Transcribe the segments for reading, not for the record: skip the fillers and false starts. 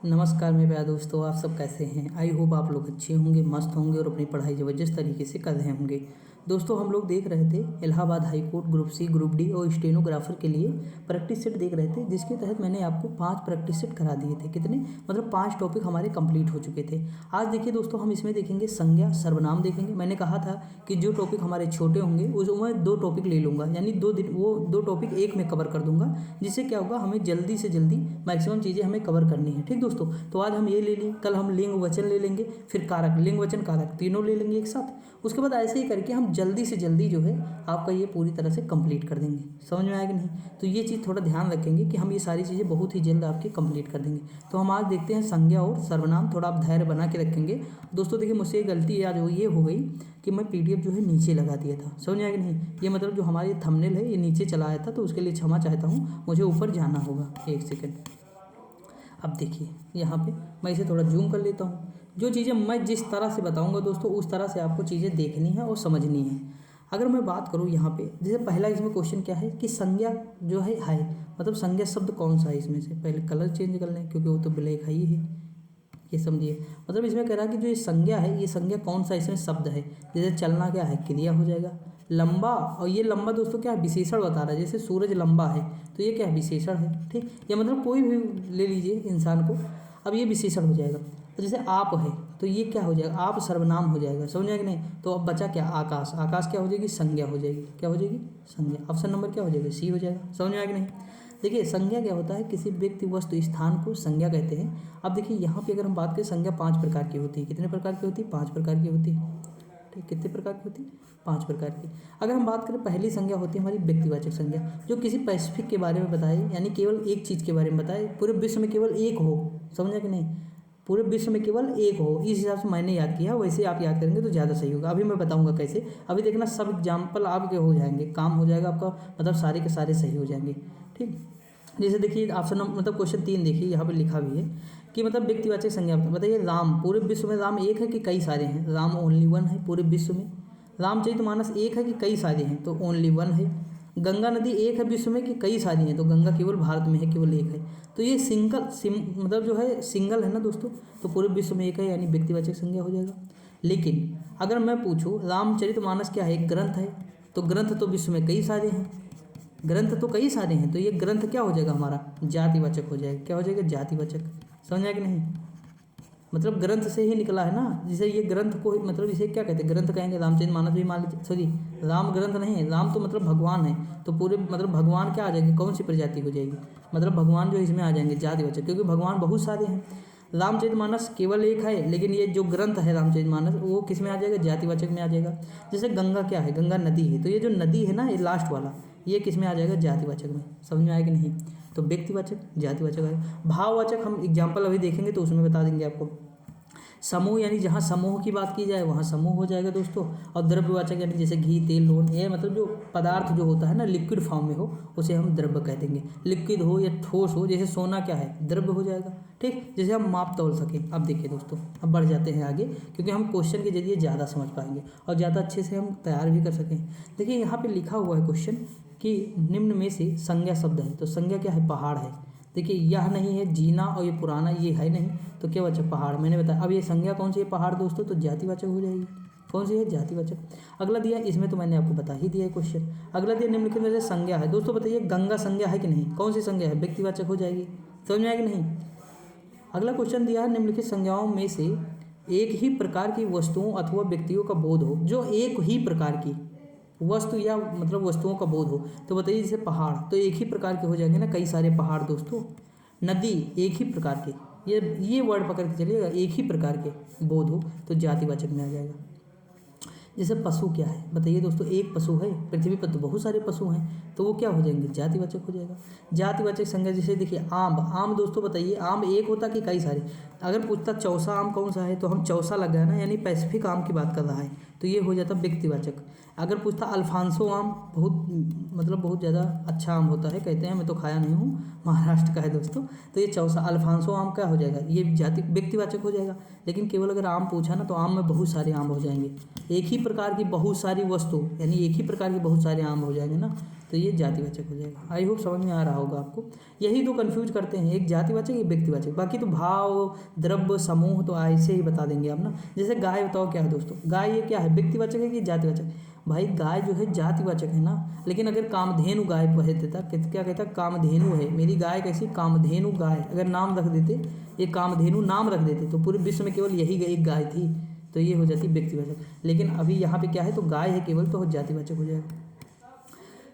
नमस्कार मेरे प्यारे दोस्तों, आप सब कैसे हैं। आई होप आप लोग अच्छे होंगे, मस्त होंगे और अपनी पढ़ाई ज़बरदस्त तरीके से कर रहे होंगे। दोस्तों हम लोग देख रहे थे Allahabad high court group C, group D और स्टेनोग्राफर के लिए प्रैक्टिस सेट देख रहे थे, जिसके तहत मैंने आपको 5 प्रैक्टिस सेट करा दिए थे। कितने मतलब 5 टॉपिक हमारे कंप्लीट हो चुके थे। आज देखिए दोस्तों, हम इसमें देखेंगे संज्ञा सर्वनाम देखेंगे। मैंने कहा था कि जो टॉपिक हमारे छोटे होंगे उसमें 2 टॉपिक ले लूँगा, यानी 2 दिन वो 2 टॉपिक एक में कवर कर दूंगा, जिससे क्या होगा, हमें जल्दी से जल्दी मैक्सिमम चीज़ें हमें कवर करनी है। ठीक दोस्तों, तो आज हम ये ले लें, कल हम लिंग वचन ले लेंगे, फिर कारक, लिंग वचन कारक तीनों ले लेंगे एक साथ। उसके बाद ऐसे ही करके हम जल्दी से जल्दी जो है आपका ये पूरी तरह से कंप्लीट कर देंगे। समझ में आया कि नहीं? तो ये चीज़ थोड़ा ध्यान रखेंगे कि हम ये सारी चीज़ें बहुत ही जल्द आपकी कंप्लीट कर देंगे। तो हम आज देखते हैं संज्ञा और सर्वनाम। थोड़ा आप धैर्य बना के रखेंगे दोस्तों। देखिए मुझसे ये गलती आज ये हो गई कि मैं पीडीएफ जो है नीचे लगा दिया था। समझ में आया कि नहीं? ये मतलब जो हमारा ये थंबनेल है ये नीचे चला आया था, तो उसके लिए क्षमा चाहता हूँ, मुझे ऊपर जाना होगा। एक सेकेंड। अब देखिए यहाँ पे मैं इसे थोड़ा जूम कर लेता हूँ। जो चीज़ें मैं जिस तरह से बताऊँगा दोस्तों, उस तरह से आपको चीज़ें देखनी है और समझनी है। अगर मैं बात करूँ यहाँ पे, जैसे पहला इसमें क्वेश्चन क्या है कि संज्ञा जो है मतलब संज्ञा शब्द कौन सा है इसमें से। पहले कलर चेंज कर लें क्योंकि वो तो ब्लैक है ही है, ये समझिए। मतलब इसमें कह रहा है कि जो ये संज्ञा है, ये संज्ञा कौन सा इसमें शब्द है। जैसे चलना क्या है, क्रिया हो जाएगा। लंबा, और ये लंबा दोस्तों क्या है, विशेषण बता रहा है। जैसे सूरज लंबा है तो ये क्या है, विशेषण है। ठीक, या मतलब कोई भी ले लीजिए इंसान को, अब ये विशेषण हो जाएगा। तो जैसे आप है तो ये क्या हो जाएगा, आप सर्वनाम हो जाएगा। समझ आया कि नहीं? तो अब बचा क्या, आकाश। आकाश क्या हो जाएगी, संज्ञा हो जाएगी। क्या हो जाएगी, संज्ञा। ऑप्शन नंबर क्या हो जाएगा, सी हो जाएगा। समझ में आया कि नहीं? देखिए संज्ञा क्या होता है, किसी व्यक्ति वस्तु स्थान को संज्ञा कहते हैं। अब देखिए यहाँ पे अगर हम बात करें, संज्ञा 5 प्रकार की होती है। कितने प्रकार की होती है, 5 प्रकार की होती है। ठीक, कितने प्रकार की होती है, 5 प्रकार की। अगर हम बात करें, पहली संज्ञा होती है हमारी व्यक्तिवाचक संज्ञा, जो किसी स्पेसिफिक के बारे में बताए, यानी केवल एक चीज़ के बारे में बताए, पूरे विश्व में केवल एक हो। समझा कि नहीं? पूरे विश्व में केवल एक हो, इस हिसाब से मैंने याद किया। वैसे आप याद करेंगे तो ज़्यादा सही होगा। अभी मैं बताऊंगा कैसे। अभी देखना सब एग्जाम्पल आपके हो जाएंगे, काम हो जाएगा आपका, मतलब सारे के सारे सही हो जाएंगे। ठीक, जैसे देखिए ऑप्शन मतलब क्वेश्चन 3 देखिए, यहाँ पे लिखा भी है कि मतलब व्यक्तिवाचक संज्ञा बताइए। राम, पूरे विश्व में राम एक है कि कई सारे हैं। राम ओनली वन है पूरे विश्व में। रामचरितमानस एक है कि कई सारे हैं, तो ओनली वन है। गंगा नदी एक है विश्व में कि कई सारी हैं, तो गंगा केवल भारत में है, केवल एक है। तो ये मतलब जो है सिंगल है ना दोस्तों, तो पूरे विश्व में एक है, यानी व्यक्तिवाचक संज्ञा हो जाएगा। लेकिन अगर मैं पूछूं रामचरितमानस क्या है, एक ग्रंथ है, तो ग्रंथ तो विश्व में कई सारे हैं। ग्रंथ तो कई सारे हैं, तो ये ग्रंथ क्या हो जाएगा हमारा, जातिवाचक हो जाएगा। क्या हो जाएगा, जातिवाचक। समझ आया कि नहीं? मतलब ग्रंथ से ही निकला है ना। जैसे ये ग्रंथ को मतलब इसे क्या कहते हैं, ग्रंथ कहेंगे। रामचरितमानस भी मान लीजिए, सॉरी राम ग्रंथ नहीं है, राम तो मतलब भगवान है, तो पूरे मतलब भगवान क्या आ जाएंगे, कौन सी प्रजाति हो जाएगी, मतलब भगवान जो इसमें आ जाएंगे जातिवाचक, क्योंकि भगवान बहुत सारे हैं। रामचरितमानस केवल एक है, लेकिन ये जो ग्रंथ है रामचरितमानस, वो किस में आ जाएगा, जातिवाचक में आ जाएगा। जैसे गंगा क्या है, गंगा नदी है, तो ये जो नदी है ना, ये लास्ट वाला, ये किस में आ जाएगा, जातिवाचक में। समझ में आया कि नहीं? तो व्यक्तिवाचक, जातिवाचक है। भाववाचक हम एग्जाम्पल अभी देखेंगे तो उसमें बता देंगे आपको। समूह, यानी जहाँ समूह की बात की जाए वहाँ समूह हो जाएगा दोस्तों। और द्रव्यवाचक यानी जैसे घी, तेल, लोन, ये मतलब जो पदार्थ जो होता है ना, लिक्विड फॉर्म में हो, उसे हम द्रव्य कह देंगे। लिक्विड हो या ठोस हो, जैसे सोना क्या है, द्रव्य हो जाएगा। ठीक, जैसे हम माप तौल सकें। अब देखिए दोस्तों, अब बढ़ जाते हैं आगे, क्योंकि हम क्वेश्चन के जरिए ज़्यादा समझ पाएंगे और ज़्यादा अच्छे से हम तैयार भी कर सकें। देखिए यहाँ पर लिखा हुआ है क्वेश्चन कि निम्न में से संज्ञा शब्द है, तो संज्ञा क्या है, पहाड़ है। देखिए यह नहीं है जीना, और ये पुराना ये है नहीं, तो क्या बचा, पहाड़। मैंने बताया। अब ये संज्ञा कौन सी है, पहाड़ दोस्तों, तो जातिवाचक हो जाएगी। कौन सी है, जातिवाचक। अगला दिया, इसमें तो मैंने आपको बता ही दिया है क्वेश्चन। अगला दिया, निम्नलिखित में से संज्ञा है। दोस्तों बताइए गंगा संज्ञा है कि नहीं, कौन सी संज्ञा है, व्यक्तिवाचक हो जाएगी। समझ में आया कि नहीं? अगला क्वेश्चन दिया है, निम्नलिखित संज्ञाओं में से एक ही प्रकार की वस्तुओं अथवा व्यक्तियों का बोध हो। जो एक ही प्रकार की वस्तु या मतलब वस्तुओं का बोध हो, तो बताइए जैसे पहाड़, तो एक ही प्रकार के हो जाएंगे ना, कई सारे पहाड़ दोस्तों। नदी एक ही प्रकार के, ये वर्ड पकड़ के चलिएगा, एक ही प्रकार के बोध हो, तो जातिवाचक में आ जाएगा। जैसे पशु क्या है, बताइए दोस्तों, एक पशु है, पृथ्वी पर तो बहुत सारे पशु हैं, तो वो क्या हो जाएंगे, जातिवाचक हो जाएगा। जातिवाचक संज्ञा जैसे देखिए आम, आम दोस्तों बताइए, आम एक होता कि कई सारे। अगर पूछता चौसा आम कौन सा है, तो हम चौसा लग गया ना, यानी पैसिफिक आम की बात कर रहा है, तो ये हो जाता व्यक्तिवाचक। अगर पूछता अल्फांसो आम, बहुत ज़्यादा अच्छा आम होता है कहते हैं, मैं तो खाया नहीं हूँ, महाराष्ट्र का है दोस्तों, तो ये चौसा अल्फांसो आम क्या हो जाएगा, ये जाति व्यक्तिवाचक हो जाएगा। लेकिन केवल अगर आम पूछा ना, तो आम में बहुत सारे आम हो जाएंगे। एक ही प्रकार की बहुत सारी वस्तु, यानी एक ही प्रकार के बहुत सारे आम हो जाएंगे ना, तो ये जातिवाचक हो जाएगा। आई होप समझ में आ रहा होगा आपको। यही दो कन्फ्यूज करते हैं, एक जातिवाचक एक व्यक्तिवाचक। बाकी तो भाव, द्रव्य, समूह तो ऐसे ही बता देंगे आप ना। जैसे गाय बताओ क्या है दोस्तों, गाय ये क्या है, व्यक्तिवाचक है कि जातिवाचक? भाई गाय जो है जातिवाचक है ना। लेकिन अगर कामधेनु गाय कह देता, क्या कहता, कामधेनु है मेरी गाय, कैसी कामधेनु गाय, अगर नाम रख देते, ये कामधेनु नाम रख देते, तो पूरे विश्व में केवल यही एक गाय थी, तो ये हो जाती व्यक्तिवाचक। लेकिन अभी यहाँ पे क्या है, तो गाय है केवल, तो जातिवाचक हो जाएगा।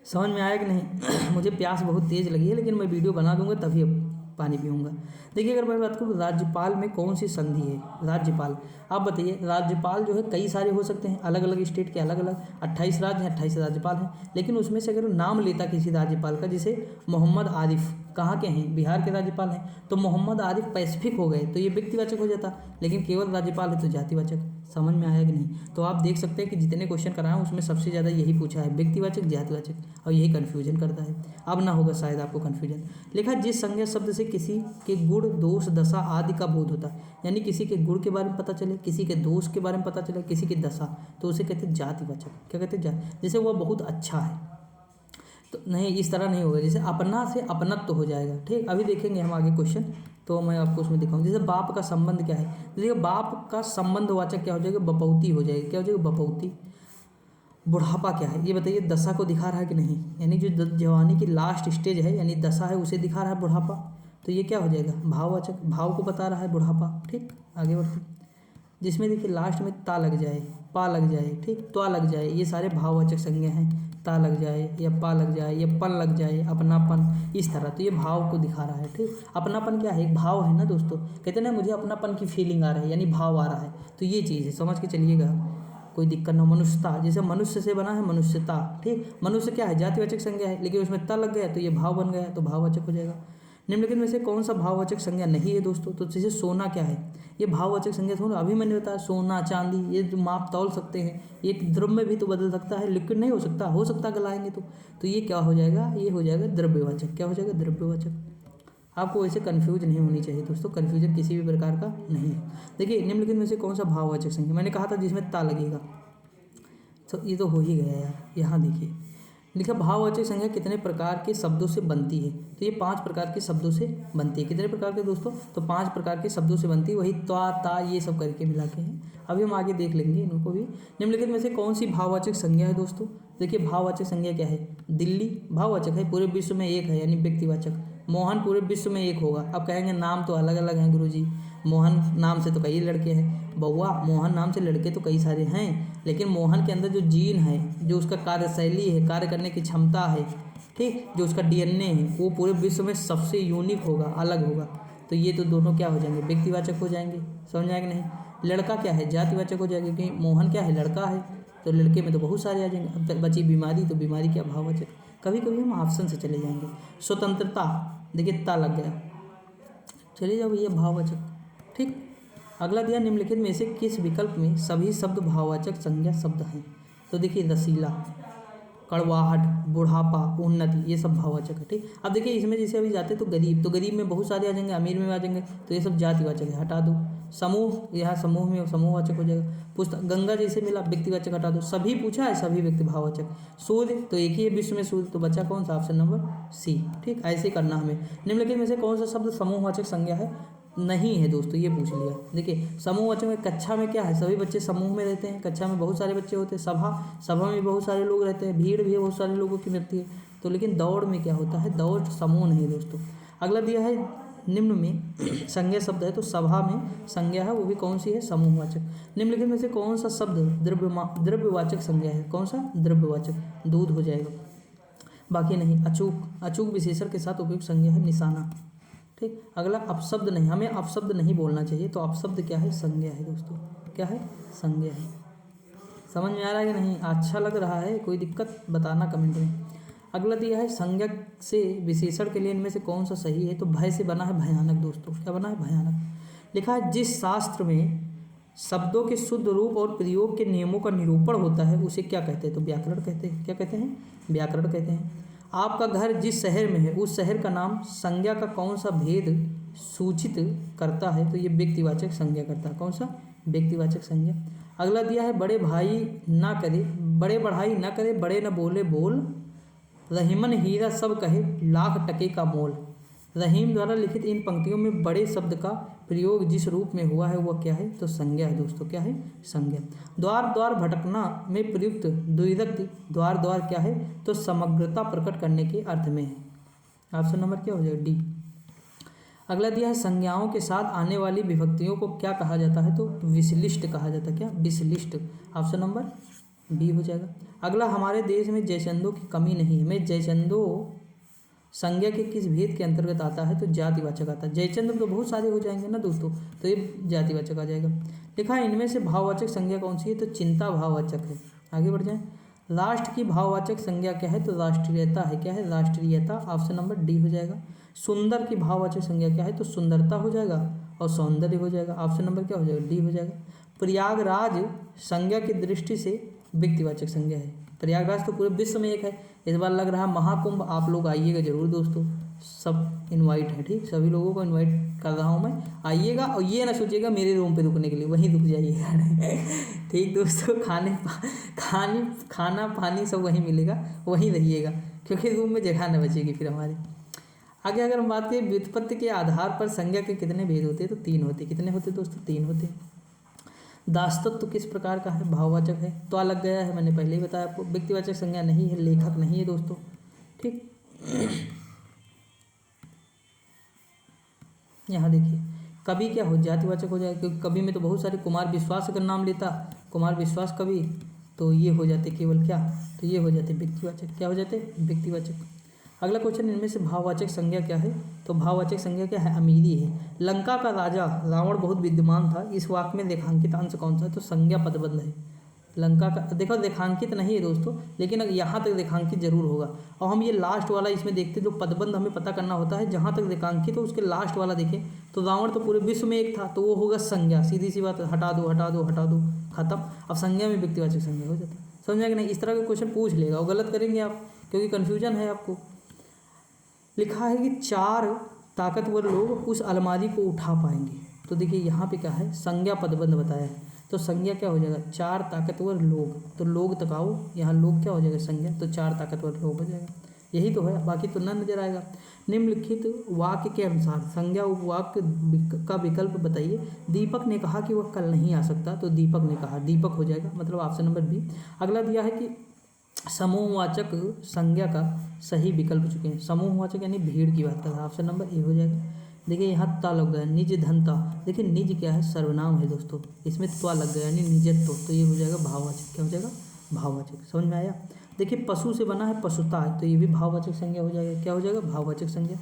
समझ में आया कि नहीं? मुझे प्यास बहुत तेज़ लगी है, लेकिन मैं वीडियो बना दूंगा तभी अब पानी पीऊँगा। देखिए अगर मैं बात करूँ राज्यपाल में कौन सी संधि है, राज्यपाल, आप बताइए। राज्यपाल जो है कई सारे हो सकते हैं, अलग अलग स्टेट के अलग अलग 28 राज्य हैं, 28 राज्यपाल हैं। लेकिन उसमें से अगर नाम लेता किसी राज्यपाल का, जैसे मोहम्मद आरिफ कहाँ के हैं, बिहार के राज्यपाल हैं, तो मोहम्मद आरिफ पैसिफिक हो गए, तो ये व्यक्तिवाचक हो जाता। लेकिन केवल राज्यपाल है तो जातिवाचक। समझ में आया कि नहीं? तो आप देख सकते हैं कि जितने क्वेश्चन कराए उसमें सबसे ज़्यादा यही पूछा है, व्यक्तिवाचक जातिवाचक, और यही कन्फ्यूजन करता है। अब ना होगा शायद आपको कन्फ्यूजन। लिखा जिस संज्ञा शब्द से किसी के गुण, दोष, दशा आदि का बोध होता है, यानी किसी के गुण के बारे में पता चले, किसी के दोष के बारे में पता चले, किसी की दशा, तो उसे कहते हैं जातिवाचक। क्या कहते हैं? जैसे वह बहुत अच्छा है, तो नहीं, इस तरह नहीं होगा। जैसे अपना से अपनत्व हो जाएगा। ठीक, अभी देखेंगे हम आगे क्वेश्चन, तो मैं आपको उसमें दिखाऊँ। जैसे बाप का संबंध क्या है, जैसे बाप का संबंधवाचक क्या हो जाएगा, बपौती हो जाएगी। क्या हो जाएगा? बपौती। बुढ़ापा क्या है ये बताइए, दशा को दिखा रहा है कि नहीं, यानी जो जवानी की लास्ट स्टेज है यानी दशा है, उसे दिखा रहा है बुढ़ापा, तो ये क्या हो जाएगा? भाववाचक, भाव को बता रहा है बुढ़ापा। ठीक, आगे बढ़ते, जिसमें देखिए लास्ट में ता लग जाए, पा लग जाए, ठीक, त्वा लग जाए, ये सारे भाववाचक संज्ञा हैं। ता लग जाए या पा लग जाए या पन लग जाए, अपनापन, इस तरह, तो ये भाव को दिखा रहा है। ठीक, अपनापन क्या है, एक भाव है ना दोस्तों, कहते हैं ना मुझे अपनापन की फीलिंग आ रही है, यानी भाव आ रहा है, तो ये चीज़ है, समझ के चलिएगा, कोई दिक्कत ना। मनुष्यता, जैसे मनुष्य से बना है मनुष्यता। ठीक, मनुष्य क्या है, जातिवाचक संज्ञा है, लेकिन उसमें ता लग गया तो ये भाव बन गया, तो भाववाचक हो जाएगा। निम्नलिखित में से कौन सा भाववाचक संज्ञा नहीं है दोस्तों, तो जैसे सोना क्या है, ये भाववाचक संज्ञा थोड़ा, अभी मैंने बताया सोना चांदी, ये जो माप तौल सकते हैं, ये द्रव्य में भी तो बदल सकता है, लिक्विड नहीं हो सकता गलाएंगे तो ये क्या हो जाएगा, ये हो जाएगा द्रव्यवाचक। क्या हो जाएगा? द्रव्यवाचक। आपको ऐसे कन्फ्यूज नहीं होनी चाहिए दोस्तों, कन्फ्यूजन किसी भी प्रकार का नहीं है। देखिए निम्नलिखित में से कौन सा भाववाचक संज्ञा, मैंने कहा था जिसमें ता लगेगा, तो ये तो हो ही गया यार। यहाँ देखिए लिखा भाववाचक संज्ञा कितने प्रकार के शब्दों से बनती है, तो ये 5 प्रकार के शब्दों से बनती है। कितने प्रकार के दोस्तों, तो 5 प्रकार के शब्दों से बनती है, वही त्वा ता ये सब करके मिला के हैं। अभी हम आगे देख लेंगे इनको भी। निम्नलिखित में से कौन सी भाववाचक संज्ञा है दोस्तों, देखिए भाववाचक संज्ञा क्या है, दिल्ली भाववाचक है, पूरे विश्व में एक है, यानी व्यक्तिवाचक। मोहन पूरे विश्व में एक होगा। अब कहेंगे नाम तो अलग अलग हैं गुरुजी, मोहन नाम से तो कई लड़के हैं, बउआ मोहन नाम से लड़के तो कई सारे हैं, लेकिन मोहन के अंदर जो जीन है, जो उसका कार्यशैली है, कार्य करने की क्षमता है, ठीक, जो उसका डीएनए है, वो पूरे विश्व में सबसे यूनिक होगा, अलग होगा। तो ये तो दोनों क्या हो जाएंगे, व्यक्तिवाचक हो जाएंगे। समझ आएगा नहीं? लड़का क्या है, जातिवाचक हो जाएगा, क्योंकि मोहन क्या है, लड़का है, तो लड़के में तो बहुत सारे आ जाएंगे। अब बची बीमारी, तो बीमारी क्या, भाववाचक। कभी कभी हम ऑप्शन से चले जाएंगे। स्वतंत्रता, देखिए ता लग गया, चले जाओ भैया भाववाचक। ठीक, अगला दिया निम्नलिखित में से किस विकल्प में सभी शब्द भाववाचक संज्ञा शब्द हैं, तो देखिए रसीला, कड़वाहट, बुढ़ापा, उन्नति, ये सब भाववाचक है। ठीक, अब देखिए इसमें जैसे अभी जाते तो गरीब में बहुत सारे आ जाएंगे, अमीर में आ जाएंगे, तो ये सब जातिवाचक है, हटा दो। समूह, यहाँ समूह में समूहवाचक हो जाएगा। पुस्तक, गंगा जैसे मिला, व्यक्तिवाचक हटा दो। सभी पूछा है, सभी व्यक्ति भाववाचक। सूर्य तो एक ही है विश्व में सूर्य, तो बचा कौन सा, ऑप्शन नंबर सी। ठीक, ऐसे करना हमें। निम्नलिखित में से कौन सा शब्द समूहवाचक संज्ञा है, नहीं है दोस्तों, ये पूछ लिया। देखिए समूहवाचक में कक्षा में क्या है, सभी बच्चे समूह में रहते हैं, कक्षा में बहुत सारे बच्चे होते हैं, सभा में बहुत सारे लोग रहते हैं, भीड़ भी बहुत सारे लोगों की मिलती है, तो लेकिन दौड़ में क्या होता है, दौड़ समूह नहीं दोस्तों। अगला दिया है निम्न में संज्ञा शब्द है, तो सभा में संज्ञा है, वो भी कौन सी है, समूहवाचक। निम्नलिखित में से कौन सा शब्द द्रव्यवाचक संज्ञा है, कौन सा, द्रव्यवाचक, दूध हो जाएगा। बाकी नहीं, अचूक विशेषण के साथ उपयुक्त संज्ञा है, निशाना। ठीक, अगला अपशब्द नहीं, हमें अपशब्द नहीं बोलना चाहिए, तो अपशब्द क्या है, संज्ञा है दोस्तों। क्या है, संज्ञा है। समझ में आ रहा है कि नहीं, अच्छा लग रहा है, कोई दिक्कत बताना कमेंट में। अगला दिया है संज्ञा से विशेषण के लिए इनमें से कौन सा सही है, तो भय से बना है भयानक दोस्तों। क्या बना है, भयानक। लिखा है जिस शास्त्र में शब्दों के शुद्ध रूप और प्रयोग के नियमों का निरूपण होता है उसे क्या कहते हैं, तो व्याकरण कहते हैं। क्या कहते हैं, व्याकरण कहते हैं। आपका घर जिस शहर में है उस शहर का नाम संज्ञा का कौन सा भेद सूचित करता है, तो ये व्यक्तिवाचक संज्ञा करता है। कौन सा, व्यक्तिवाचक संज्ञा। अगला दिया है बड़े बढ़ाई ना करे, बड़े न बोले बोल रहीमन हीरा सब कहे लाख टके का मोल। रहीम द्वारा लिखित इन पंक्तियों में बड़े शब्द का प्रयोग जिस रूप में हुआ है वह क्या है, तो संज्ञा है दोस्तों। क्या है, संज्ञा। द्वार द्वार भटकना में प्रयुक्त द्विविभक्ति द्वार द्वार क्या है, तो समग्रता प्रकट करने के अर्थ में है। ऑप्शन नंबर क्या हो जाएगा, डी। अगला दिया है संज्ञाओं के साथ आने वाली विभक्तियों को क्या कहा जाता है, तो विश्लिष्ट कहा जाता है। क्या, विश्लिष्ट। ऑप्शन नंबर बी हो जाएगा। अगला, हमारे देश में जयचंदों की कमी नहीं है में जयचंदों संज्ञा के किस भेद के अंतर्गत आता है, तो जातिवाचक आता है। जयचंद तो बहुत सारे हो जाएंगे ना दोस्तों, तो ये जातिवाचक आ जाएगा। लिखा है इनमें से भाववाचक संज्ञा कौन सी है, तो चिंता भाववाचक है। आगे बढ़ जाएं। राष्ट्र की भाववाचक संज्ञा क्या है, तो राष्ट्रीयता है। क्या है, राष्ट्रीयता। ऑप्शन नंबर डी हो जाएगा। सुंदर की भाववाचक संज्ञा क्या है, तो सुंदरता हो जाएगा और सौंदर्य हो जाएगा। ऑप्शन नंबर क्या हो जाएगा, डी हो जाएगा। प्रयागराज संज्ञा की दृष्टि से व्यक्तिवाचक संज्ञा है। प्रयागराज तो पूरे विश्व में एक है। इस बार लग रहा है महाकुंभ, आप लोग आइएगा जरूर दोस्तों, सब इनवाइट है। ठीक, सभी लोगों को इनवाइट कर रहा हूँ मैं, आइएगा। और ये ना सोचिएगा मेरे रूम पे रुकने के लिए, वहीं रुक जाइएगा। ठीक दोस्तों, खाना पानी सब वहीं मिलेगा, वहीं रहिएगा, क्योंकि रूम में जगह न बचेगी फिर हमारे। आगे अगर हम बात करें व्युत्पत्ति के आधार पर संज्ञा के कितने भेद होते हैं, तो 3 होते हैं। कितने होते हैं दोस्तों, 3 होते हैं। दासत्व तो किस प्रकार का है, भाववाचक है। तो लग गया है, मैंने पहले ही बताया आपको। व्यक्तिवाचक संज्ञा नहीं है, लेखक नहीं है दोस्तों। ठीक, यहाँ देखिए कवि क्या हो, जातिवाचक हो जाएगा, क्योंकि कवि में तो बहुत सारे, कुमार विश्वास अगर नाम लेता, कुमार विश्वास कवि, तो ये हो जाते केवल क्या, तो ये हो जाते व्यक्तिवाचक। क्या हो जाते, व्यक्तिवाचक। अगला क्वेश्चन, इनमें से भाववाचक संज्ञा क्या है, तो भाववाचक संज्ञा क्या है, अमीरी है। लंका का राजा रावण बहुत विद्यमान था, इस वाक्य में रेखांकित अंश कौन सा है, तो संज्ञा पदबंध है। लंका का देखो रेखांकित नहीं है दोस्तों, लेकिन यहाँ तक रेखांकित जरूर होगा। और हम ये लास्ट वाला इसमें देखते, जो पदबंध हमें पता करना होता है, जहाँ तक रेखांकित हो उसके लास्ट वाला देखें, तो रावण तो पूरे विश्व में एक था, तो वो होगा संज्ञा। सीधी सी बात, हटा दो हटा दो हटा दो, खत्म। अब संज्ञा में व्यक्तिवाचक संज्ञा हो जाता है। समझ में कि नहीं, इस तरह के क्वेश्चन पूछ लेगा, और गलत करेंगे आप, क्योंकि कन्फ्यूजन है आपको। लिखा है कि 4 ताकतवर लोग उस अलमारी को उठा पाएंगे। तो देखिए यहाँ पे क्या है, संज्ञा पदबंध बताया है, तो संज्ञा क्या हो जाएगा, 4 ताकतवर लोग। तो लोग तकाओ, यहाँ लोग क्या हो जाएगा, संज्ञा, तो 4 ताकतवर लोग हो जाएगा। यही तो है, बाकी तो न नजर आएगा। निम्नलिखित वाक्य के अनुसार संज्ञा उपवाक्य का विकल्प बताइए। दीपक ने कहा कि वह कल नहीं आ सकता, तो दीपक ने कहा, दीपक हो जाएगा, मतलब ऑप्शन नंबर बी। अगला दिया है कि समूहवाचक संज्ञा का सही विकल्प चुके हैं। समूहवाचक यानी भीड़ की बात कर रहा है, ऑप्शन नंबर ए हो जाएगा। देखिए यहाँ ता लग गया, निज धनता। देखिए निज क्या है, सर्वनाम है दोस्तों, इसमें त्वा लग गया यानी निजत्व, तो ये हो जाएगा भाववाचक। क्या हो जाएगा, भाववाचक। समझ में आया। देखिए पशु से बना है पशुता है, तो ये भी भाववाचक संज्ञा हो जाएगा। क्या हो जाएगा, भाववाचक संज्ञा।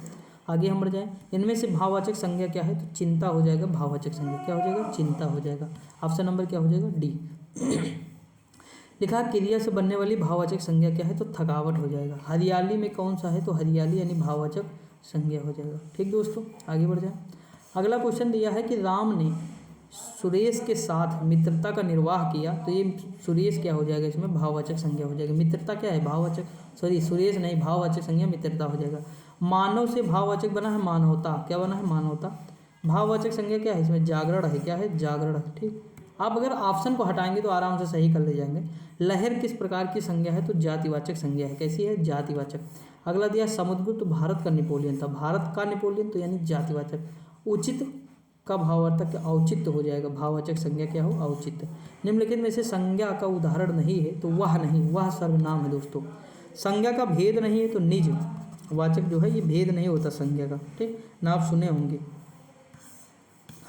आगे हम बढ़ जाएं, इनमें से भाववाचक संज्ञा क्या है, तो चिंता हो जाएगा भाववाचक संज्ञा। क्या हो जाएगा, चिंता हो जाएगा। ऑप्शन नंबर क्या हो जाएगा, डी। लिखा क्रिया से बनने वाली भाववाचक संज्ञा क्या है, तो थकावट हो जाएगा। हरियाली में कौन सा है, तो हरियाली यानी भाववाचक संज्ञा हो जाएगा। ठीक दोस्तों, आगे बढ़ जाए। अगला क्वेश्चन दिया है कि राम ने सुरेश के साथ मित्रता का निर्वाह किया, तो ये सुरेश क्या हो जाएगा, इसमें भाववाचक संज्ञा हो जाएगा। मित्रता क्या है, भाववाचक, सॉरी सुरेश नहीं, भाववाचक संज्ञा मित्रता हो जाएगा। मानव से भाववाचक बना है मानवता। क्या बना है, मानवता। भाववाचक संज्ञा क्या है, इसमें जागरण है। क्या है, जागरण। ठीक, आप अगर ऑप्शन को हटाएंगे तो आराम से सही कर ले जाएंगे। लहर किस प्रकार की संज्ञा है, तो जातिवाचक संज्ञा है। कैसी है, जातिवाचक। अगला दिया समुद्रगुप्त भारत का नेपोलियन था, भारत का नेपोलियन, तो यानी जातिवाचक। उचित का भावार्थक औचित्य हो जाएगा, भाववाचक संज्ञा क्या हो, औचित्य। निम्नलिखित में से संज्ञा का उदाहरण नहीं है, तो वह नहीं, वह सर्वनाम है दोस्तों। संज्ञा का भेद नहीं है, तो निज वाचक जो है ये भेद नहीं होता संज्ञा का। ठीक ना, आप सुने होंगे।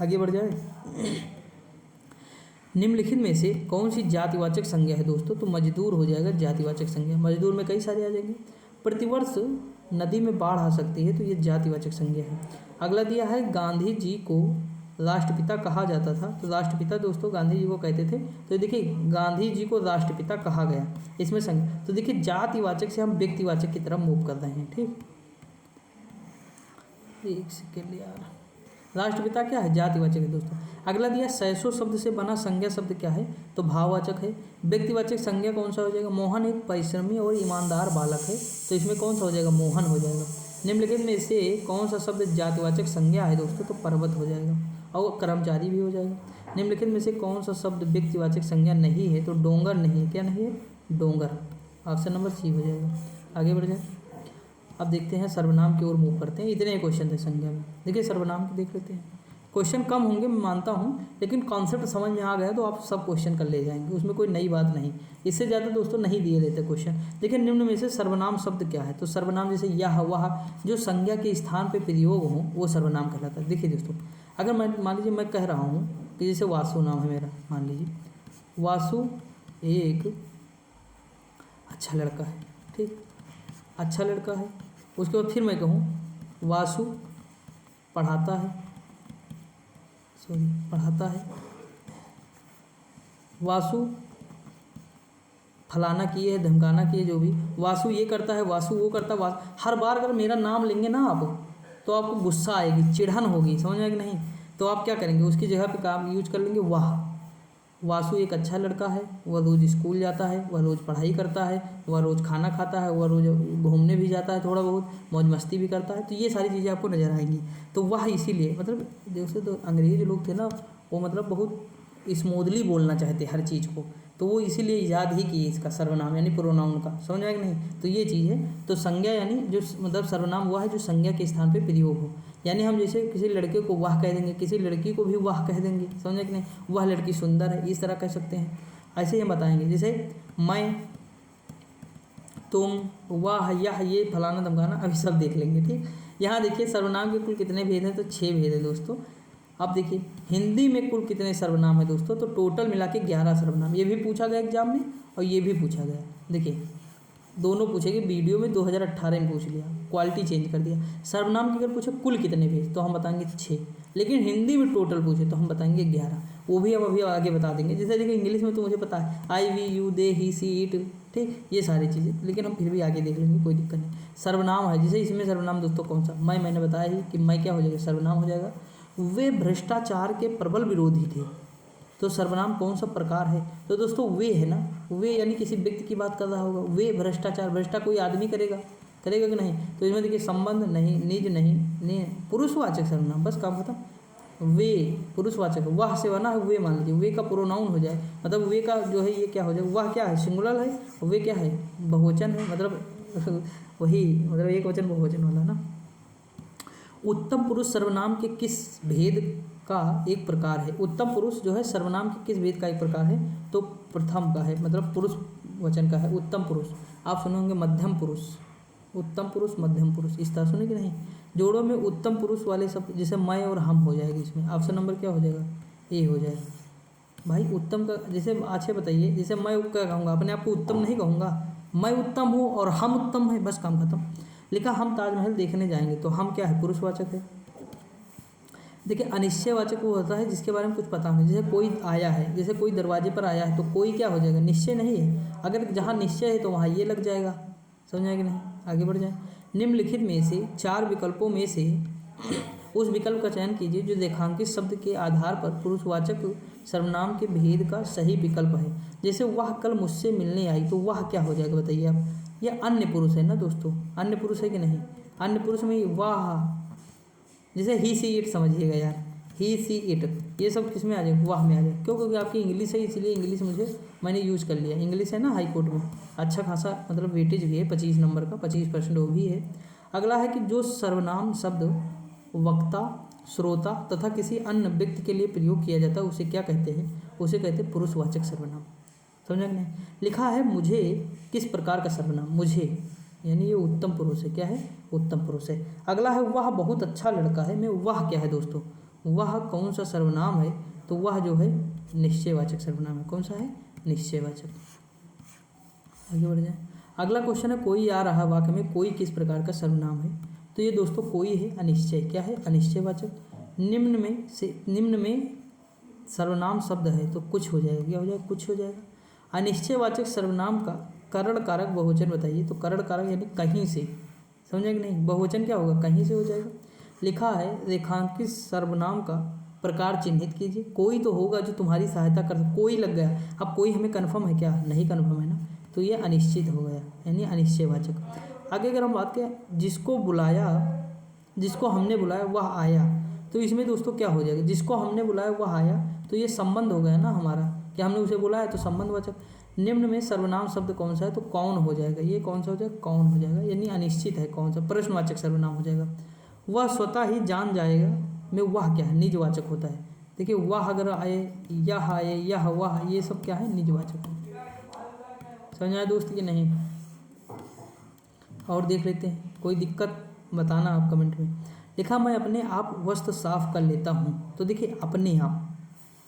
आगे बढ़ जाए। निम्नलिखित में से कौन सी जातिवाचक संज्ञा है दोस्तों, तो मजदूर हो जाएगा जातिवाचक संज्ञा। मजदूर में कई सारे आ जाएंगे। प्रतिवर्ष नदी में बाढ़ आ सकती है, तो ये जातिवाचक संज्ञा है। अगला दिया है गांधी जी को राष्ट्रपिता कहा जाता था, तो राष्ट्रपिता दोस्तों गांधी जी को कहते थे। तो देखिए गांधी जी को राष्ट्रपिता कहा गया, इसमें संज्ञा। तो देखिए जातिवाचक से हम व्यक्तिवाचक की तरफ मूव कर रहे हैं। ठीक, एक सेकेंड यार, राष्ट्रपिता क्या है, जातिवाचक है दोस्तों। अगला दिया सैसो शब्द से बना संज्ञा शब्द क्या है, तो भाववाचक है। व्यक्तिवाचक संज्ञा कौन सा हो जाएगा, मोहन एक परिश्रमी और ईमानदार बालक है, तो इसमें कौन सा हो जाएगा, मोहन हो जाएगा। निम्नलिखित में से कौन सा शब्द जातिवाचक संज्ञा है दोस्तों, तो पर्वत हो जाएगा, और कर्मचारी भी हो जाएगा। निम्नलिखित में से कौन सा शब्द व्यक्तिवाचक संज्ञा नहीं है, तो डोंगर नहीं है। क्या नहीं है, डोंगर। ऑप्शन नंबर सी हो जाएगा। आगे बढ़ जाए। अब देखते हैं सर्वनाम की ओर मूव करते हैं। इतने क्वेश्चन थे संज्ञा में। देखिए सर्वनाम की देख लेते हैं। क्वेश्चन कम होंगे मैं मानता हूँ, लेकिन कॉन्सेप्ट समझ में आ गया तो आप सब क्वेश्चन कर ले जाएंगे, उसमें कोई नई बात नहीं। इससे ज़्यादा दोस्तों नहीं दिए रहते क्वेश्चन। देखिए निम्न में से सर्वनाम शब्द क्या है? तो सर्वनाम जैसे यह वह जो संज्ञा के स्थान पर प्रयोग हो वो सर्वनाम कहलाता है। देखिए दोस्तों, अगर मैं मान लीजिए मैं कह रहा हूँ कि जैसे वासु नाम है मेरा, मान लीजिए वासु एक अच्छा लड़का है, ठीक, अच्छा लड़का है। उसके बाद फिर मैं कहूँ वासु पढ़ाता है, सॉरी पढ़ाता है, वासु फलाना किए है, धमकाना किए, जो भी, वासु ये करता है, वासु वो करता है, हर बार अगर मेरा नाम लेंगे ना आप तो आपको गुस्सा आएगी, चिढ़न होगी, समझ में कि नहीं? तो आप क्या करेंगे, उसकी जगह पे काम यूज कर लेंगे वाह। वासु एक अच्छा लड़का है, वह रोज़ स्कूल जाता है, वह रोज़ पढ़ाई करता है, वह रोज़ खाना खाता है, वह रोज़ घूमने भी जाता है, थोड़ा बहुत मौज मस्ती भी करता है। तो ये सारी चीज़ें आपको नज़र आएंगी। तो वह इसीलिए मतलब जैसे तो अंग्रेज़ी लोग थे ना, वो मतलब बहुत स्मूथली बोलना चाहते हर चीज़ को, तो वो इसीलिए ईजाद ही की इसका सर्वनाम यानी प्रोनाउन का, समझ आया कि नहीं? तो ये चीज़ है। तो संज्ञा यानी जो मतलब सर्वनाम हुआ है जो संज्ञा के स्थान पे प्रयोग हो, यानी हम जैसे किसी लड़के को वाह कह देंगे, किसी लड़की को भी वाह कह देंगे, समझ कि नहीं? वह लड़की सुंदर है, इस तरह कह सकते हैं। ऐसे ही हम बताएंगे, जैसे मैं, तुम, वाह, यह, ये, फलाना धमकाना, अभी सब देख लेंगे, ठीक। यहाँ देखिए सर्वनाम के कुल कितने भेद हैं? तो 6 भेद है दोस्तों। अब देखिए हिंदी में कुल कितने सर्वनाम है दोस्तों? तो टोटल मिला के 11 सर्वनाम। ये भी पूछा गया एग्जाम में और ये भी पूछा गया। देखिए दोनों पूछेंगे, वीडियो में 2018 में पूछ लिया, क्वालिटी चेंज कर दिया। सर्वनाम की अगर पूछे कुल कितने भेद तो हम बताएंगे 6, लेकिन हिंदी में टोटल पूछे तो हम बताएंगे 11। वो भी हम अभी आगे बता देंगे। जैसे देखिए इंग्लिश में तो मुझे पता है I, we, you, they, he, she, it, ठीक, ये सारी चीज़ें, लेकिन हम फिर भी आगे देख लेंगे, कोई दिक्कत नहीं। सर्वनाम है, जैसे इसमें सर्वनाम दोस्तों कौन सा? मैंने बताया ही कि मैं क्या हो जाएगा, सर्वनाम हो जाएगा। वे भ्रष्टाचार के प्रबल विरोधी थे। तो सर्वनाम कौन सा प्रकार है? तो दोस्तों वे है ना, वे यानी किसी व्यक्ति की बात कर रहा होगा। वे भ्रष्टाचार, भ्रष्टा कोई आदमी करेगा कि नहीं? तो इसमें देखिए संबंध नहीं, निज नहीं, पुरुषवाचक सर्वनाम, बस काम खत्म। वे पुरुषवाचक, वाह से बना है वे, मान लीजिए वे का प्रोनाउन हो जाए, मतलब वे का जो है ये क्या हो जाए, वाह क्या है, सिंगुलर है, और वे क्या है, बहुवचन है, मतलब वही मतलब एक वचन बहुवचन वाला ना। उत्तम पुरुष सर्वनाम के किस भेद का एक प्रकार है? उत्तम पुरुष जो है सर्वनाम के किस भेद का एक प्रकार है? तो प्रथम का है, मतलब पुरुष वचन का है उत्तम पुरुष। आप सुने होंगे मध्यम पुरुष, उत्तम पुरुष, मध्यम पुरुष, इस तरह सुने कि नहीं? जोड़ों में उत्तम पुरुष वाले सब, जैसे मैं और हम हो जाएगी, इसमें ऑप्शन नंबर क्या हो जाएगा? ए हो जाएगा। भाई उत्तम का जैसे अच्छे बताइए, जैसे मैं क्या कहूँगा, अपने आप को उत्तम नहीं कहूँगा, मैं उत्तम हूँ और हम उत्तम है, बस काम खत्म। लिखा हम ताजमहल देखने जाएंगे, तो हम क्या है, पुरुषवाचक है। देखिए अनिश्चयवाचक वो होता है जिसके बारे में कुछ पता नहीं, जैसे कोई आया है, जैसे कोई दरवाजे पर आया है, तो कोई क्या हो जाएगा, निश्चय नहीं है। अगर जहाँ निश्चय है तो वहाँ ये लग जाएगा, समझ आएगा नहीं? आगे बढ़ जाए। निम्नलिखित में से 4 विकल्पों में से उस विकल्प का चयन कीजिए जो रेखांकित शब्द के आधार पर पुरुषवाचक सर्वनाम के भेद का सही विकल्प है। जैसे वह कल मुझसे मिलने आई, तो वह क्या हो जाएगा बताइए आप? यह अन्य पुरुष है ना दोस्तों, अन्य पुरुष है कि नहीं? अन्य पुरुष में वाह, जैसे ही, सी, इट समझिएगा यार, ही, सी, इट, ये सब किस में आ जाए? वाह में आ जाए। क्यों? क्योंकि आपकी इंग्लिश है, इसलिए इंग्लिश मैंने यूज़ कर लिया। इंग्लिश है ना हाई कोर्ट में, अच्छा खासा मतलब वेटेज भी है, 25 नंबर का, 25% वो भी है। अगला है कि जो सर्वनाम शब्द वक्ता, श्रोता तथा किसी अन्य व्यक्ति के लिए प्रयोग किया जाता है उसे क्या कहते हैं? उसे कहते हैं पुरुषवाचक सर्वनाम। समझा कि नहीं? लिखा है मुझे किस प्रकार का सर्वनाम? मुझे यानी ये उत्तम पुरुष है, क्या है? उत्तम पुरुष है। अगला है वह बहुत अच्छा लड़का है, में वह क्या है दोस्तों? वह कौन सा सर्वनाम है? तो वह जो है निश्चयवाचक सर्वनाम है। कौन सा है? निश्चयवाचक। आगे बढ़ जाए। अगला क्वेश्चन है कोई आ रहा वाक्य में कोई किस प्रकार का सर्वनाम है? तो ये दोस्तों कोई है अनिश्चय, क्या है? अनिश्चयवाचक। निम्न में सर्वनाम शब्द है तो कुछ हो जाएगा, क्या हो जाएगा? कुछ हो जाएगा। अनिश्चयवाचक सर्वनाम का करण कारक बहुवचन बताइए। तो करण कारक यानी कहीं से, समझे कि नहीं? बहुवचन क्या होगा? कहीं से हो जाएगा। लिखा है रेखांकित सर्वनाम का प्रकार चिन्हित कीजिए। कोई तो होगा जो तुम्हारी सहायता कर, कोई लग गया। अब कोई हमें कन्फर्म है क्या? नहीं कन्फर्म है ना, तो ये अनिश्चित हो गया यानी अनिश्चयवाचक। आगे अगर हम बात करें जिसको बुलाया, जिसको हमने बुलाया वह आया, तो इसमें दोस्तों क्या हो जाएगा? जिसको हमने बुलाया वह आया, तो ये संबंध हो गया ना हमारा, कि हमने उसे बुलाया तो संबंधवाचक। निम्न में सर्वनाम शब्द कौन सा है, तो कौन हो जाएगा, ये कौन सा हो जाएगा, कौन हो जाएगा, यानी अनिश्चित है कौन सा, प्रश्नवाचक सर्वनाम हो जाएगा। वह स्वतः ही जान जाएगा में वह क्या है, निजवाचक होता है। देखिए वह अगर आए, यह आए, यह वह, ये सब क्या है, निजवाचक है। समझ आया दोस्त कि नहीं? और देख लेते हैं, कोई दिक्कत बताना आप कमेंट में। लिखा मैं अपने आप वस्त्र साफ कर लेता हूँ, तो देखिए अपने आप,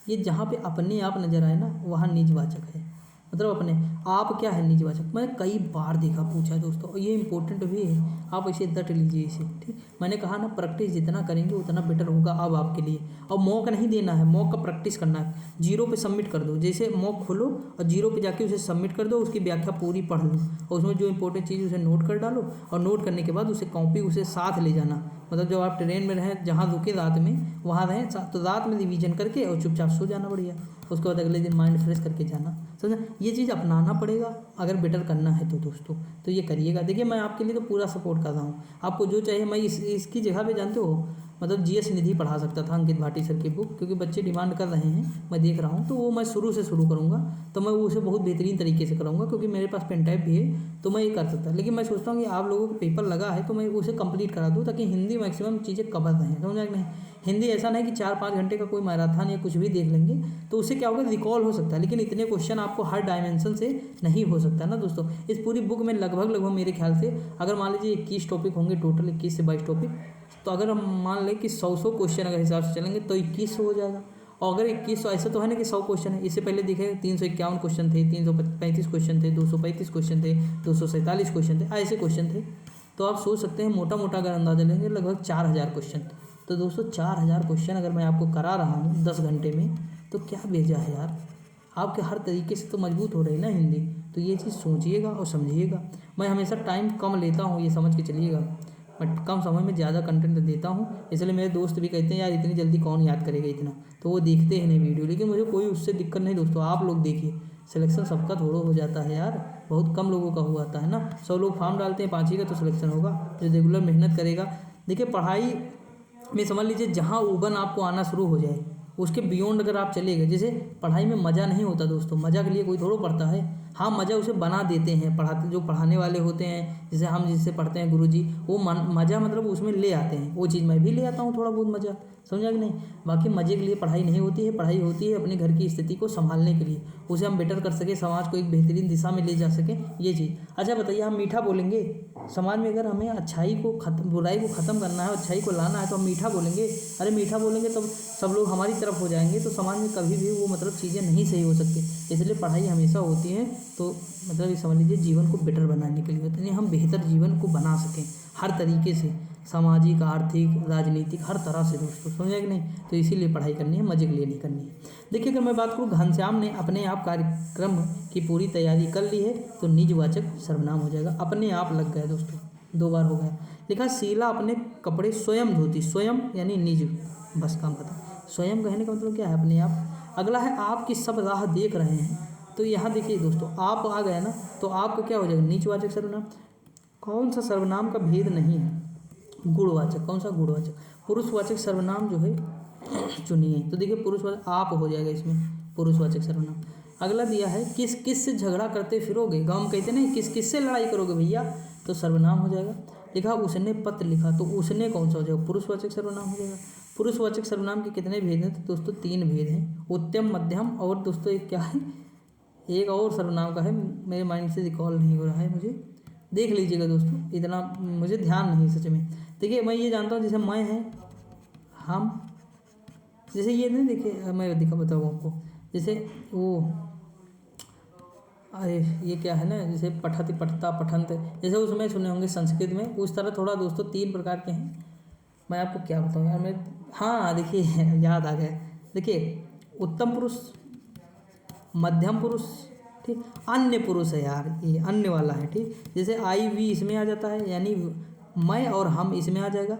ये जहाँ पे अपने आप नजर आए ना वहाँ निजवाचक है, मतलब अपने आप क्या है, निजवाचक। मैंने कई बार देखा, पूछा है दोस्तों, और ये इंपॉर्टेंट भी है, आप इसे रट लीजिए इसे, ठीक। मैंने कहा ना प्रैक्टिस जितना करेंगे उतना बेटर होगा अब आपके लिए। और मॉक नहीं देना है, मॉक का प्रैक्टिस करना है। 0 पे सबमिट कर दो, जैसे मॉक खोलो और 0 पे जाके उसे सबमिट कर दो, उसकी व्याख्या पूरी पढ़ लो और उसमें जो इंपॉर्टेंट चीज़ उसे नोट कर डालो, और नोट करने के बाद उसे कॉपी उसे साथ ले जाना। मतलब जब आप ट्रेन में रहें, जहाँ रुके रात में वहाँ रहें, तो रात में रिवीजन करके और चुपचाप सो जाना बढ़िया। उसके बाद अगले दिन माइंड फ्रेश करके जाना, समझा। ये चीज़ अपनाना पड़ेगा अगर बेटर करना है तो दोस्तों, तो ये करिएगा। देखिए मैं आपके लिए तो पूरा सपोर्ट कर रहा हूँ, आपको जो चाहिए। मैं इसकी जगह पे जानते हो, मतलब जीएस निधि पढ़ा सकता था, अंकित भाटी सर की बुक, क्योंकि बच्चे डिमांड कर रहे हैं, मैं देख रहा हूँ, तो वो मैं शुरू से शुरू करूँगा, तो मैं उसे बहुत बेहतरीन तरीके से कराऊंगा, क्योंकि मेरे पास पेन टाइप भी है, तो मैं ये कर सकता। लेकिन मैं सोचता हूँ कि आप लोगों को पेपर लगा है तो मैं उसे कंप्लीट करा दूँ, ताकि हिंदी मैक्सिमम चीज़ें कवर रहें, समझा कि नहीं। हिंदी ऐसा नहीं कि 4-5 घंटे का कोई मैराथन या कुछ भी देख लेंगे तो उससे क्या होगा, रिकॉल हो सकता है, लेकिन इतने क्वेश्चन आपको हर डायमेंशन से नहीं हो सकता ना दोस्तों। इस पूरी बुक में लगभग मेरे ख्याल से अगर मान लीजिए 21 टॉपिक होंगे, टोटल 21 से 22 टॉपिक, तो अगर हम मान लें कि 100 क्वेश्चन अगर हिसाब से चलेंगे तो 2100 हो जाएगा। और अगर 2100, ऐसा तो है ना कि 100 क्वेश्चन है, इससे पहले देखे 351 क्वेश्चन थे, 335 क्वेश्चन थे, 235 क्वेश्चन थे, 247 क्वेश्चन थे, ऐसे क्वेश्चन थे। तो आप सोच सकते हैं मोटा मोटा अगर अंदाजा लेंगे लगभग 4000 क्वेश्चन। तो दोस्तों 4000 क्वेश्चन अगर मैं आपको करा रहा हूँ 10 घंटे में, तो क्या भेजा है यार, आपके हर तरीके से तो मजबूत हो रही है ना हिंदी। तो ये चीज़ सोचिएगा और समझिएगा। मैं हमेशा टाइम कम लेता हूँ, ये समझ के चलिएगा, मैं कम समय में ज़्यादा कंटेंट देता हूँ। इसलिए मेरे दोस्त भी कहते हैं यार इतनी जल्दी कौन याद करेगा इतना, तो वो देखते हैं नहीं वीडियो। लेकिन मुझे कोई उससे दिक्कत नहीं दोस्तों, आप लोग देखिए, सिलेक्शन सबका थोड़ा हो जाता है यार, बहुत कम लोगों का हुआ आता है ना। 100 लोग फॉर्म डालते हैं, 5 ही का तो सिलेक्शन होगा जो रेगुलर मेहनत करेगा। देखिए पढ़ाई में समझ लीजिए जहाँ उबन आपको आना शुरू हो जाए, उसके बियॉन्ड अगर आप चले गए, जैसे पढ़ाई में मज़ा नहीं होता दोस्तों, मज़ा के लिए कोई थोड़ा पढ़ता है। हाँ मज़ा उसे बना देते हैं पढ़ाते, जो पढ़ाने वाले होते हैं, जैसे हम जिससे पढ़ते हैं गुरुजी, वो मज़ा मतलब उसमें ले आते हैं। वो चीज़ मैं भी ले आता हूँ थोड़ा बहुत मज़ा, समझा कि नहीं। बाकी मज़े के लिए पढ़ाई नहीं होती है, पढ़ाई होती है अपने घर की स्थिति को संभालने के लिए, उसे हम बेटर कर सकें, समाज को एक बेहतरीन दिशा में ले जा सकें, ये चीज़। अच्छा बताइए, हम मीठा बोलेंगे समाज में, अगर हमें अच्छाई को खत्म, बुराई को ख़त्म करना है, अच्छाई को लाना है, तो हम मीठा बोलेंगे। अरे मीठा बोलेंगे तब सब लोग हमारी तरफ हो जाएंगे, तो समाज में कभी भी वो मतलब चीज़ें नहीं सही हो सकती। इसलिए पढ़ाई हमेशा होती है, तो मतलब ये समझ लीजिए जीवन को बेटर बनाने के लिए होती है, हम बेहतर जीवन को बना सकें हर तरीके से, सामाजिक, आर्थिक, राजनीतिक, हर तरह से दोस्तों, समझा कि नहीं। तो इसीलिए पढ़ाई करनी है, मजे के लिए नहीं करनी है। देखिए अगर मैं बात करूँ, घनश्याम ने अपने आप कार्यक्रम की पूरी तैयारी कर ली है, तो निजवाचक सर्वनाम हो जाएगा। अपने आप लग गया दोस्तों, 2 बार हो गया। लिखा शीला अपने कपड़े स्वयं धोती, स्वयं यानी निज, बस काम खत्म। स्वयं कहने का मतलब क्या है, अपने आप। अगला है आपकी सब राह देख रहे हैं, तो यहाँ देखिए दोस्तों आप आ गए ना, तो आपका क्या हो जाएगा, निजवाचक सर्वनाम। कौन सा सर्वनाम का भेद नहीं है, गुणवाचक। कौन सा, गुणवाचक। पुरुषवाचक सर्वनाम जो है चुनिए, तो देखिए पुरुषवाचक आप हो जाएगा इसमें, पुरुषवाचक सर्वनाम। अगला दिया है किस किस से झगड़ा करते फिरोगे, गाँव में कहते नहीं किस किस से लड़ाई करोगे भैया, तो सर्वनाम हो जाएगा। लिखा उसने पत्र लिखा, तो उसने कौन सा हो जाएगा, पुरुषवाचक सर्वनाम हो जाएगा। पुरुषवाचक सर्वनाम के कितने भेद हैं, तो दोस्तों 3 भेद हैं, उत्तम, मध्यम, और दोस्तों एक क्या है, एक और सर्वनाम का है, मेरे माइंड से रिकॉल नहीं हो रहा है मुझे, देख लीजिएगा दोस्तों, इतना मुझे ध्यान नहीं सच में। देखिए मैं ये जानता हूँ, जैसे मैं है, हम, जैसे ये नहीं, देखिए मैं बताऊँ आपको, जैसे वो, अरे ये क्या है ना, जैसे पठति, पठता, पठंत, जैसे उसमें सुने होंगे संस्कृत में, उस तरह थोड़ा दोस्तों 3 प्रकार के हैं। मैं आपको क्या बताऊँ यार, मैं, हाँ देखिए याद आ गया। देखिए उत्तम पुरुष, मध्यम पुरुष, ठीक, अन्य पुरुष है यार, ये अन्य वाला है, ठीक। जैसे आई वी इसमें आ जाता है, यानी मैं और हम इसमें आ जाएगा।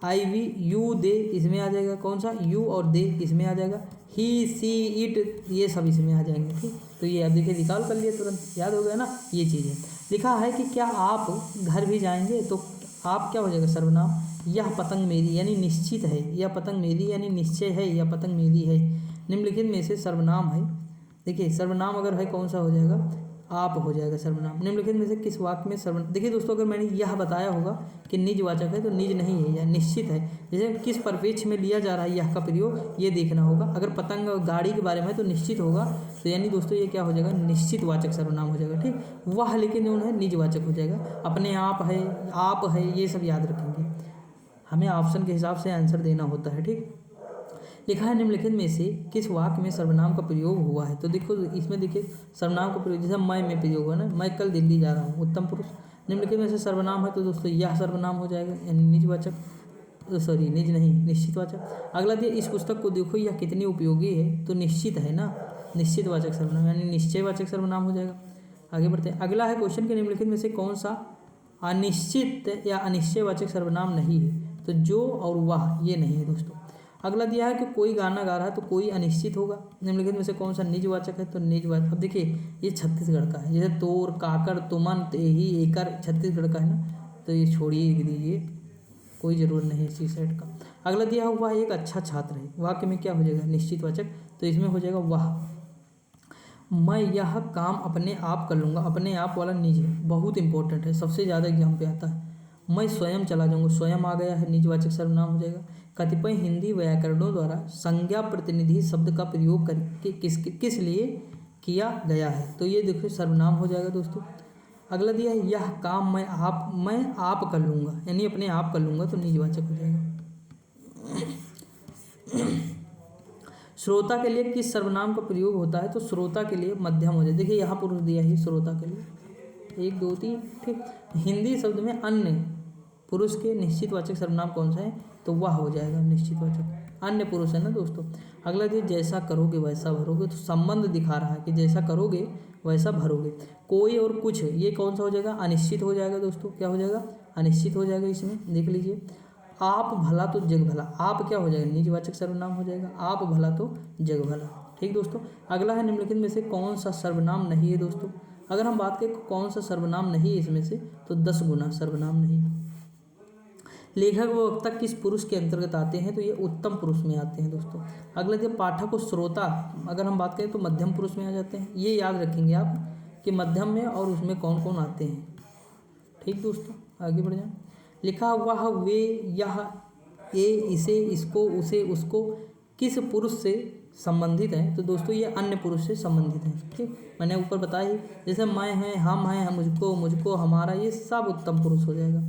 आई वी, यू दे इसमें आ जाएगा, कौन सा, यू और दे इसमें आ जाएगा। ही सी इट ये सब इसमें आ जाएंगे, ठीक। तो ये आप देखिए रिकॉल कर लिए, तुरंत याद हो गया ना, ये चीज़ है। लिखा है कि क्या आप घर भी जाएंगे, तो आप क्या हो जाएगा, सर्वनाम। यह पतंग मेरी यानी निश्चित है, यह पतंग मेरी यानी निश्चय है, यह पतंग मेरी है। निम्नलिखित में से सर्वनाम है, देखिए सर्वनाम अगर है कौन सा हो जाएगा, आप हो जाएगा सर्वनाम। निम्नलिखित में से किस वाक्य में सर्वनाम, देखिए दोस्तों अगर मैंने यह बताया होगा कि निजवाचक है तो निज नहीं है, यह निश्चित है। जैसे किस परिप्रेक्ष्य में लिया जा रहा है यह का प्रयोग, ये देखना होगा। अगर पतंग और गाड़ी के बारे में तो निश्चित होगा, तो यानी दोस्तों ये क्या हो जाएगा, निश्चित वाचक सर्वनाम हो जाएगा। ठीक, वह लेकिन जो है निजवाचक हो जाएगा। अपने आप है, आप है, ये सब याद रखेंगे, हमें ऑप्शन के हिसाब से आंसर देना होता है। ठीक, लिखा है निम्नलिखित में से किस वाक्य में सर्वनाम का प्रयोग हुआ है। तो देखो इसमें देखिए सर्वनाम का प्रयोग, जैसे मैं में प्रयोग हुआ ना, मैं कल दिल्ली जा रहा हूँ, उत्तम पुरुष। निम्नलिखित में से सर्वनाम है तो दोस्तों यह सर्वनाम हो जाएगा, यानी निजवाचक, सॉरी निज नहीं, निश्चितवाचक। अगला दिया इस पुस्तक को देखो यह कितनी उपयोगी है, तो निश्चित है ना, निश्चितवाचक सर्वनाम यानी निश्चयवाचक सर्वनाम हो जाएगा। आगे बढ़ते हैं। अगला है क्वेश्चन के निम्नलिखित में से कौन सा अनिश्चित या अनिश्चयवाचक सर्वनाम नहीं है। तो जो और वह ये नहीं है दोस्तों। अगला दिया है कि कोई गाना गा रहा है तो कोई अनिश्चित होगा। निम्नलिखित में से कौन सा निजवाचक है, तो निजवाचक। अब देखिए ये छत्तीसगढ़ का है, जैसे तोर, काकर, तुमन, तेही, एकर छत्तीसगढ़ का है ना, तो ये छोड़िए दीजिए, कोई ज़रूरत नहीं इसी सेट का। अगला दिया हुआ एक अच्छा छात्र है, वाक्य में क्या हो जाएगा, निश्चितवाचक, तो इसमें हो जाएगा वह। मैं यह काम अपने आप कर लूँगा, अपने आप वाला निज है, बहुत इंपॉर्टेंट है, सबसे ज़्यादा एग्जाम पे आता है। मैं स्वयं चला जाऊँगा, स्वयं आ गया है, निजवाचक सर्वनाम हो जाएगा। कतिपय हिंदी व्याकरणों द्वारा संज्ञा प्रतिनिधि शब्द का प्रयोग करके किस लिए किया गया है, तो ये देखो सर्वनाम हो जाएगा दोस्तों। अगला दिया है यह काम मैं आप कर लूँगा, यानी अपने आप कर लूँगा, तो निजवाचक हो जाएगा। श्रोता के लिए किस सर्वनाम का प्रयोग होता है, तो श्रोता के लिए मध्यम हो जाए। देखिए यहाँ पुरुष दिया है श्रोता के लिए, 1 2 3। ठीक, हिंदी शब्द में अन्य पुरुष के निश्चितवाचक सर्वनाम कौन सा है, तो वह हो जाएगा निश्चितवाचक, अन्य पुरुष है ना दोस्तों। अगला दिया जैसा करोगे वैसा भरोगे, तो संबंध दिखा रहा है कि जैसा करोगे वैसा भरोगे। कोई और कुछ, ये कौन सा हो जाएगा, अनिश्चित हो जाएगा दोस्तों, क्या हो जाएगा, अनिश्चित हो जाएगा। इसमें देख लीजिए, आप भला तो जग भला, आप क्या हो जाएगा, निजवाचक सर्वनाम हो जाएगा, आप भला तो जग भला। ठीक दोस्तों, अगला है निम्नलिखित में से कौन सा सर्वनाम नहीं है दोस्तों। अगर हम बात करें कौन सा सर्वनाम नहीं है इसमें से, तो 10 गुना सर्वनाम नहीं। लेखक व वक्ता किस पुरुष के अंतर्गत आते हैं, तो ये उत्तम पुरुष में आते हैं दोस्तों। अगला जो पाठक और श्रोता, अगर हम बात करें तो मध्यम पुरुष में आ जाते हैं। ये याद रखेंगे आप कि मध्यम में और उसमें कौन कौन आते हैं। ठीक दोस्तों, आगे बढ़ जाए। लिखा वह, वे, यह, ये, इसे, इसको, उसे, उसको किस पुरुष से संबंधित है, तो दोस्तों ये अन्य पुरुष से संबंधित है। ठीक, मैंने ऊपर बताया ही, जैसे मैं है, हम हैं, हम, मुझको, हमारा, ये सब उत्तम पुरुष हो जाएगा।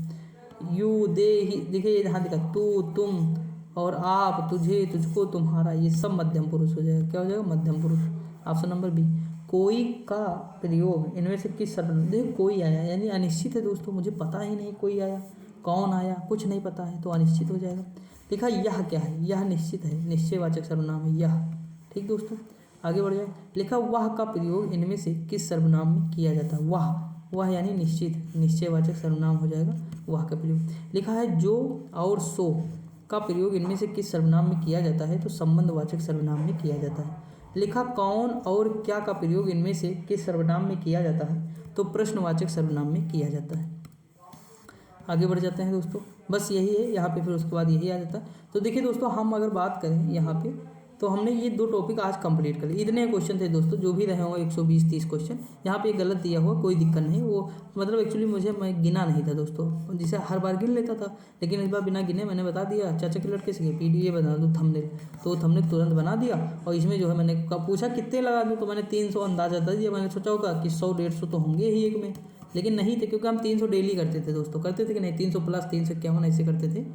यू, दे, ही, देखिए ये ध्यान दिखा, तू, तुम और आप, तुझे, तुझको, तुम्हारा, ये सब मध्यम पुरुष हो जाएगा। क्या हो जाएगा, मध्यम पुरुष। Option number B. कोई का प्रयोग इनमें से किस सर्वनाम, देखिए कोई आया यानी अनिश्चित है दोस्तों, मुझे पता ही नहीं कोई आया, कौन आया, कुछ नहीं पता है, तो अनिश्चित हो जाएगा। लिखा यह क्या है, यह निश्चित है, निश्चयवाचक सर्वनाम है यह। ठीक दोस्तों, आगे बढ़ जाए। लिखा वह का प्रयोग इनमें से किस सर्वनाम में किया जाता है, वह यानी निश्चित, निश्चयवाचक सर्वनाम हो जाएगा वह का प्रयोग। लिखा है जो और सो का प्रयोग इनमें से किस सर्वनाम में किया जाता है, तो संबंधवाचक सर्वनाम में किया जाता है। लिखा कौन और क्या का प्रयोग इनमें से किस सर्वनाम में किया जाता है, तो प्रश्नवाचक सर्वनाम में किया जाता है। आगे बढ़ जाते हैं दोस्तों, बस यही है यहाँ पे, फिर उसके बाद यही आ जाता है। तो देखिए दोस्तों, हम अगर बात करें यहाँ पे, तो हमने ये 2 टॉपिक आज कंप्लीट कर लिए। इतने क्वेश्चन थे दोस्तों, जो भी रहे होंगे 120-30 क्वेश्चन। यहाँ पे गलत दिया हुआ, कोई दिक्कत नहीं, वो मतलब एक्चुअली मैं गिना नहीं था दोस्तों, जिसे हर बार गिन लेता था, लेकिन इस बार बिना गिने मैंने बता दिया, चाचा के लड़के से पीडीए बना दूँ थंबनेल, तो थंबनेल तुरंत बना दिया। और इसमें जो है मैंने पूछा कितने लगा दूँ, तो मैंने 300 अंदाजा दे दिया। मैंने सोचा होगा कि 100-150 तो होंगे ही एक में, लेकिन नहीं थे, क्योंकि हम 300 डेली करते थे दोस्तों, करते थे कि नहीं, 300 प्लस 351 ऐसे करते थे।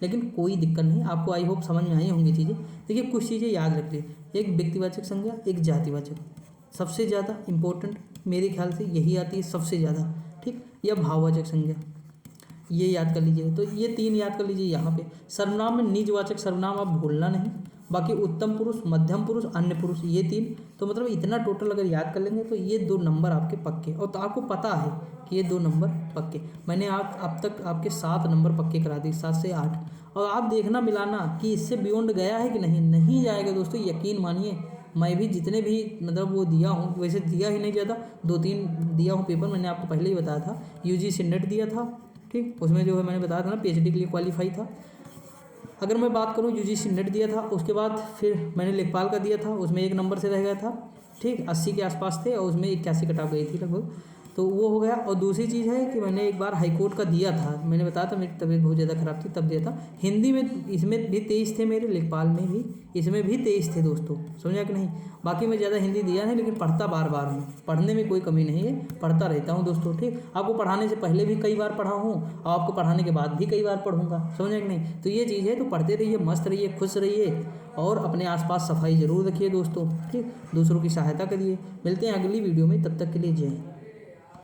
लेकिन कोई दिक्कत नहीं, आपको आई होप समझ में आई होंगी चीज़ें। देखिए कुछ चीज़ें याद रख ली, एक व्यक्तिवाचक संज्ञा, एक जातिवाचक, सबसे ज़्यादा इंपॉर्टेंट मेरे ख्याल से यही आती है सबसे ज़्यादा। ठीक, या भाववाचक संज्ञा, ये याद कर लीजिए। तो ये 3 याद कर लीजिए। यहाँ पे सर्वनाम में निजवाचक सर्वनाम आप भूलना नहीं, बाकी उत्तम पुरुष, मध्यम पुरुष, अन्य पुरुष, ये 3। तो मतलब इतना टोटल अगर याद कर लेंगे तो ये 2 नंबर आपके पक्के, और तो आपको पता है कि ये 2 नंबर पक्के। मैंने अब तक आपके 7 नंबर पक्के करा दिए, 7 से 8। और आप देखना मिलाना कि इससे बियॉन्ड गया है कि नहीं जाएगा दोस्तों, यकीन मानिए। मैं भी जितने भी मतलब वो दिया हूँ, वैसे दिया ही नहीं ज़्यादा, 2-3 दिया हूँ पेपर, मैंने आपको पहले ही बताया था। UGC नेट दिया था, ठीक, उसमें जो है मैंने बताया था ना PhD के लिए क्वालिफाई था। अगर मैं बात करूँ UGC नेट दिया था, उसके बाद फिर मैंने लेखपाल का दिया था, उसमें 1 नंबर से रह गया था। ठीक 80 के आसपास थे और उसमें 81 कट ऑफ गई थी लगभग, तो वो हो गया। और दूसरी चीज़ है कि मैंने एक बार हाई कोर्ट का दिया था, मैंने बताया था मेरी तबीयत बहुत ज़्यादा ख़राब थी तब दिया था। हिंदी में इसमें भी 23 थे मेरे, लेखपाल में भी इसमें भी 23 थे दोस्तों, समझा कि नहीं। बाकी मैं ज़्यादा हिंदी दिया नहीं, लेकिन पढ़ता बार बार हूँ, पढ़ने में कोई कमी नहीं है, पढ़ता रहता हूँ दोस्तों। ठीक, आपको पढ़ाने से पहले भी कई बार पढ़ा हूँ और आपको पढ़ाने के बाद भी कई बार पढ़ूंगा, समझा कि नहीं। तो ये चीज़ है, तो पढ़ते रहिए, मस्त रहिए, खुश रहिए और अपने आसपास सफाई ज़रूर रखिए दोस्तों। ठीक, दूसरों की सहायता करिए। मिलते हैं अगली वीडियो में, तब तक के लिए जय हिंद।